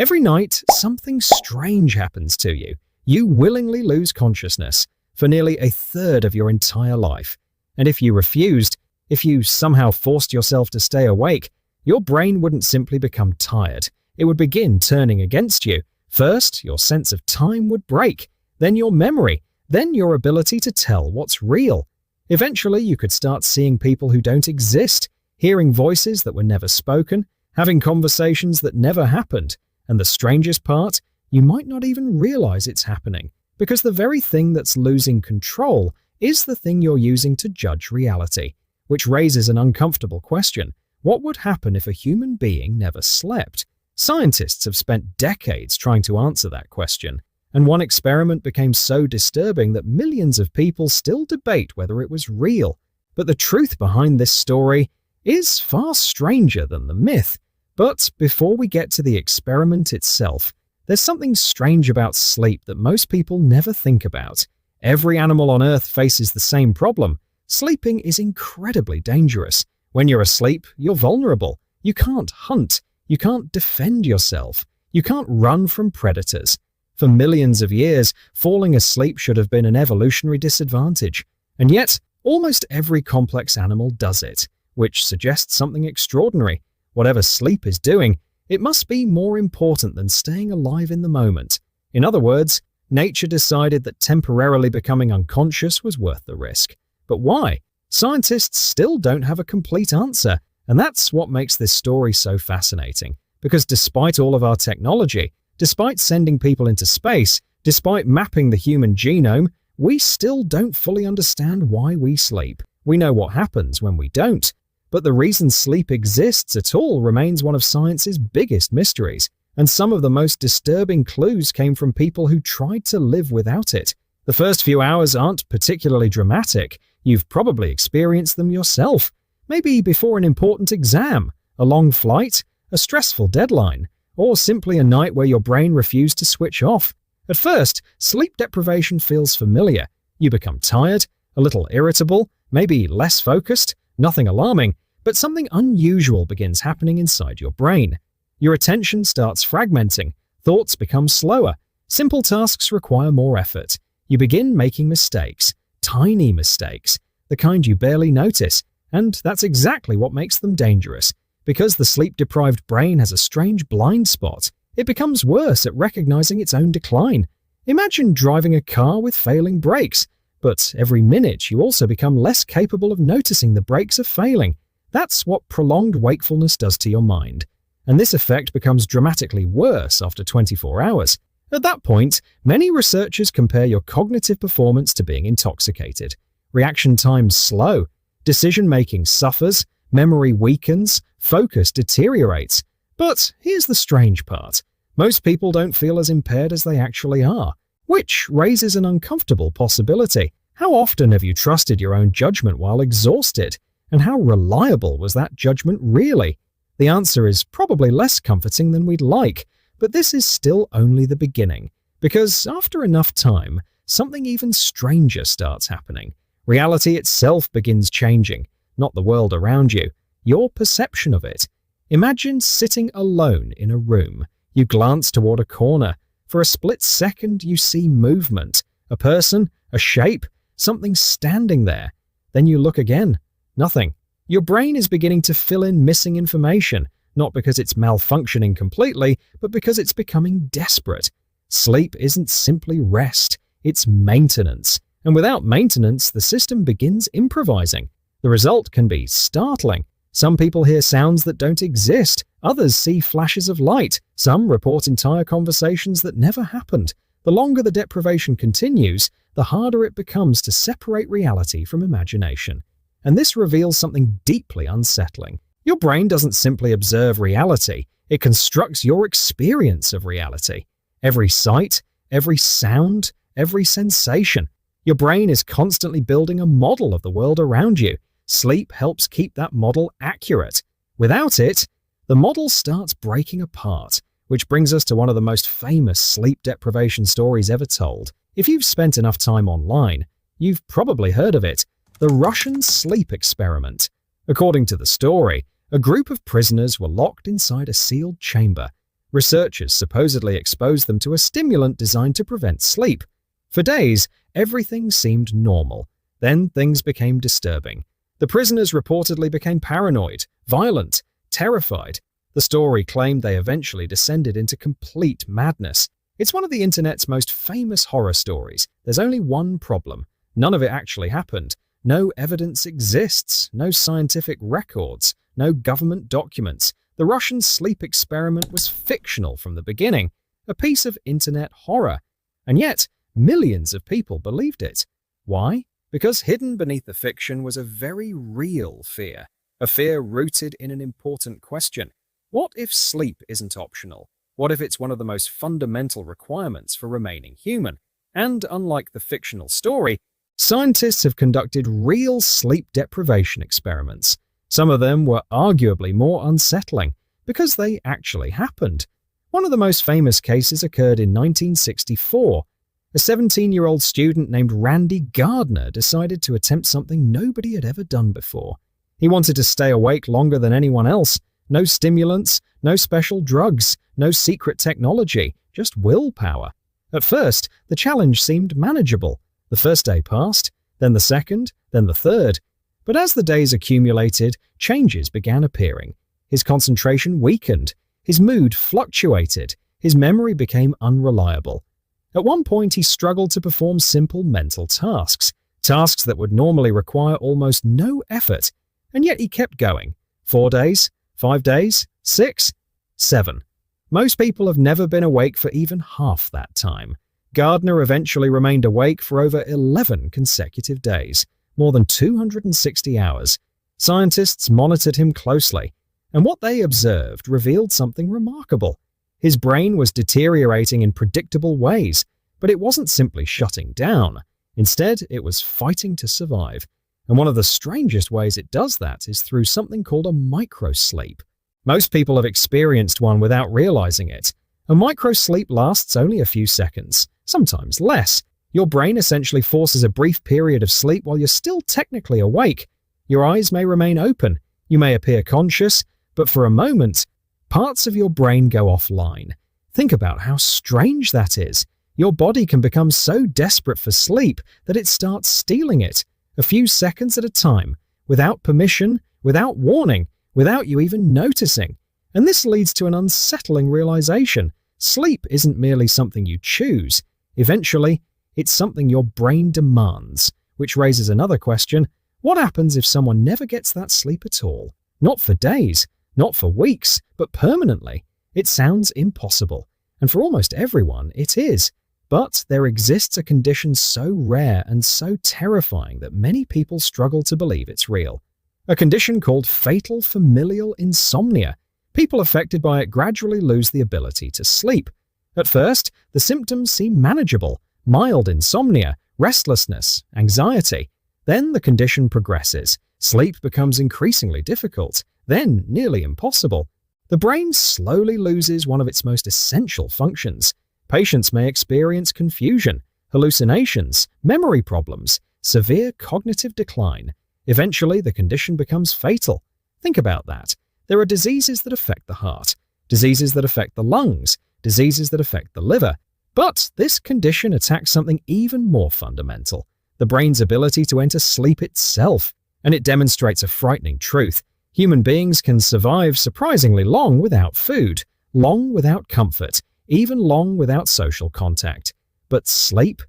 Every night, something strange happens to you. You willingly lose consciousness for nearly a third of your entire life. And if you refused, if you somehow forced yourself to stay awake, your brain wouldn't simply become tired. It would begin turning against you. First, your sense of time would break, then your memory, then your ability to tell what's real. Eventually, you could start seeing people who don't exist, hearing voices that were never spoken, having conversations that never happened. And the strangest part, you might not even realize it's happening, because the very thing that's losing control is the thing you're using to judge reality, which raises an uncomfortable question. What would happen if a human being never slept? Scientists have spent decades trying to answer that question, and one experiment became so disturbing that millions of people still debate whether it was real. But the truth behind this story is far stranger than the myth. But before we get to the experiment itself, there's something strange about sleep that most people never think about. Every animal on Earth faces the same problem. Sleeping is incredibly dangerous. When you're asleep, you're vulnerable. You can't hunt. You can't defend yourself. You can't run from predators. For millions of years, falling asleep should have been an evolutionary disadvantage. And yet, almost every complex animal does it, which suggests something extraordinary. Whatever sleep is doing, it must be more important than staying alive in the moment. In other words, nature decided that temporarily becoming unconscious was worth the risk. But why? Scientists still don't have a complete answer, and that's what makes this story so fascinating. Because despite all of our technology, despite sending people into space, despite mapping the human genome, we still don't fully understand why we sleep. We know what happens when we don't. But the reason sleep exists at all remains one of science's biggest mysteries, and some of the most disturbing clues came from people who tried to live without it. The first few hours aren't particularly dramatic. You've probably experienced them yourself. Maybe before an important exam, a long flight, a stressful deadline, or simply a night where your brain refused to switch off. At first, sleep deprivation feels familiar. You become tired, a little irritable, maybe less focused. Nothing alarming, but something unusual begins happening inside your brain. Your attention starts fragmenting, thoughts become slower, simple tasks require more effort. You begin making mistakes, tiny mistakes, the kind you barely notice, and that's exactly what makes them dangerous. Because the sleep-deprived brain has a strange blind spot, it becomes worse at recognizing its own decline. Imagine driving a car with failing brakes. But every minute you also become less capable of noticing the brakes are failing. That's what prolonged wakefulness does to your mind. And this effect becomes dramatically worse after 24 hours. At that point, many researchers compare your cognitive performance to being intoxicated. Reaction times slow, decision-making suffers, memory weakens, focus deteriorates. But here's the strange part. Most people don't feel as impaired as they actually are. Which raises an uncomfortable possibility. How often have you trusted your own judgment while exhausted? And how reliable was that judgment really? The answer is probably less comforting than we'd like, but this is still only the beginning. Because after enough time, something even stranger starts happening. Reality itself begins changing, not the world around you, your perception of it. Imagine sitting alone in a room. You glance toward a corner. For a split second, you see movement, a person, a shape, something standing there. Then you look again. Nothing. Your brain is beginning to fill in missing information, not because it's malfunctioning completely, but because it's becoming desperate. Sleep isn't simply rest, it's maintenance. And without maintenance, the system begins improvising. The result can be startling. Some people hear sounds that don't exist. Others see flashes of light. Some report entire conversations that never happened. The longer the deprivation continues, the harder it becomes to separate reality from imagination. And this reveals something deeply unsettling. Your brain doesn't simply observe reality, it constructs your experience of reality. Every sight, every sound, every sensation. Your brain is constantly building a model of the world around you. Sleep helps keep that model accurate. Without it, the model starts breaking apart, which brings us to one of the most famous sleep deprivation stories ever told. If you've spent enough time online, you've probably heard of it, the Russian sleep experiment. According to the story, a group of prisoners were locked inside a sealed chamber. Researchers supposedly exposed them to a stimulant designed to prevent sleep. For days, everything seemed normal. Then things became disturbing. The prisoners reportedly became paranoid, violent, terrified. The story claimed they eventually descended into complete madness. It's one of the internet's most famous horror stories. There's only one problem. None of it actually happened. No evidence exists, no scientific records, no government documents. The Russian sleep experiment was fictional from the beginning, a piece of internet horror. And yet, millions of people believed it. Why? Because hidden beneath the fiction was a very real fear, a fear rooted in an important question. What if sleep isn't optional? What if it's one of the most fundamental requirements for remaining human? And unlike the fictional story, scientists have conducted real sleep deprivation experiments. Some of them were arguably more unsettling because they actually happened. One of the most famous cases occurred in 1964. A 17-year-old student named Randy Gardner decided to attempt something nobody had ever done before. He wanted to stay awake longer than anyone else. No stimulants, no special drugs, no secret technology, just willpower. At first, the challenge seemed manageable. The first day passed, then the second, then the third. But as the days accumulated, changes began appearing. His concentration weakened, his mood fluctuated, his memory became unreliable. At one point, he struggled to perform simple mental tasks that would normally require almost no effort, and yet he kept going. 4 days, 5 days, 6, 7. Most people have never been awake for even half that time. Gardner eventually remained awake for over 11 consecutive days, more than 260 hours. Scientists monitored him closely, and what they observed revealed something remarkable. His brain was deteriorating in predictable ways, but it wasn't simply shutting down. Instead, it was fighting to survive. And one of the strangest ways it does that is through something called a microsleep. Most people have experienced one without realizing it. A microsleep lasts only a few seconds, sometimes less. Your brain essentially forces a brief period of sleep while you're still technically awake. Your eyes may remain open, you may appear conscious, but for a moment, parts of your brain go offline. Think about how strange that is. Your body can become so desperate for sleep that it starts stealing it, a few seconds at a time, without permission, without warning, without you even noticing. And this leads to an unsettling realization. Sleep isn't merely something you choose. Eventually, it's something your brain demands, which raises another question. What happens if someone never gets that sleep at all? Not for days, not for weeks, but permanently. It sounds impossible. And for almost everyone, it is. But there exists a condition so rare and so terrifying that many people struggle to believe it's real. A condition called fatal familial insomnia. People affected by it gradually lose the ability to sleep. At first, the symptoms seem manageable: mild insomnia, restlessness, anxiety. Then the condition progresses. Sleep becomes increasingly difficult, then nearly impossible. The brain slowly loses one of its most essential functions. Patients may experience confusion, hallucinations, memory problems, severe cognitive decline. Eventually, the condition becomes fatal. Think about that. There are diseases that affect the heart, diseases that affect the lungs, diseases that affect the liver. But this condition attacks something even more fundamental: the brain's ability to enter sleep itself. And it demonstrates a frightening truth. Human beings can survive surprisingly long without food, long without comfort, even long without social contact. But sleep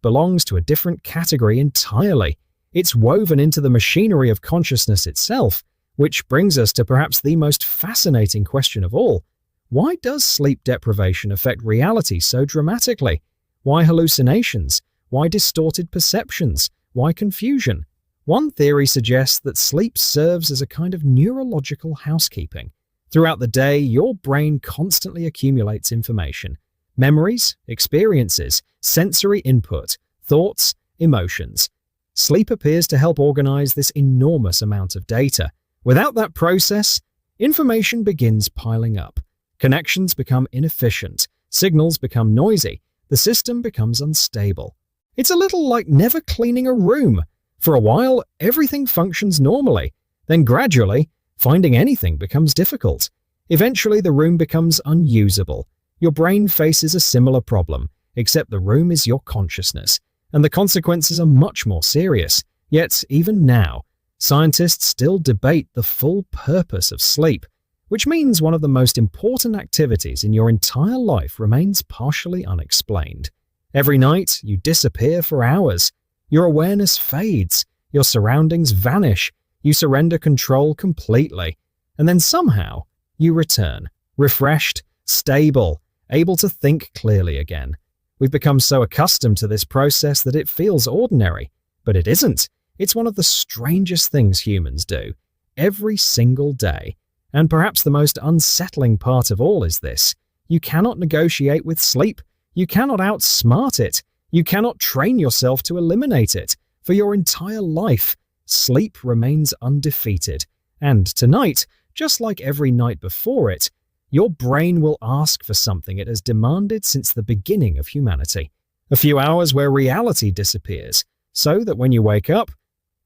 belongs to a different category entirely. It's woven into the machinery of consciousness itself, which brings us to perhaps the most fascinating question of all. Why does sleep deprivation affect reality so dramatically? Why hallucinations? Why distorted perceptions? Why confusion? One theory suggests that sleep serves as a kind of neurological housekeeping. Throughout the day, your brain constantly accumulates information: memories, experiences, sensory input, thoughts, emotions. Sleep appears to help organize this enormous amount of data. Without that process, information begins piling up. Connections become inefficient, signals become noisy, the system becomes unstable. It's a little like never cleaning a room. For a while, everything functions normally. Then gradually, finding anything becomes difficult. Eventually, the room becomes unusable. Your brain faces a similar problem, except the room is your consciousness, and the consequences are much more serious. Yet, even now, scientists still debate the full purpose of sleep, which means one of the most important activities in your entire life remains partially unexplained. Every night, you disappear for hours. Your awareness fades, your surroundings vanish, you surrender control completely, and then somehow, you return, refreshed, stable, able to think clearly again. We've become so accustomed to this process that it feels ordinary, but it isn't. It's one of the strangest things humans do, every single day. And perhaps the most unsettling part of all is this: you cannot negotiate with sleep. You cannot outsmart it. You cannot train yourself to eliminate it. For your entire life, sleep remains undefeated. And tonight, just like every night before it, your brain will ask for something it has demanded since the beginning of humanity. A few hours where reality disappears, so that when you wake up,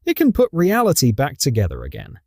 it can put reality back together again.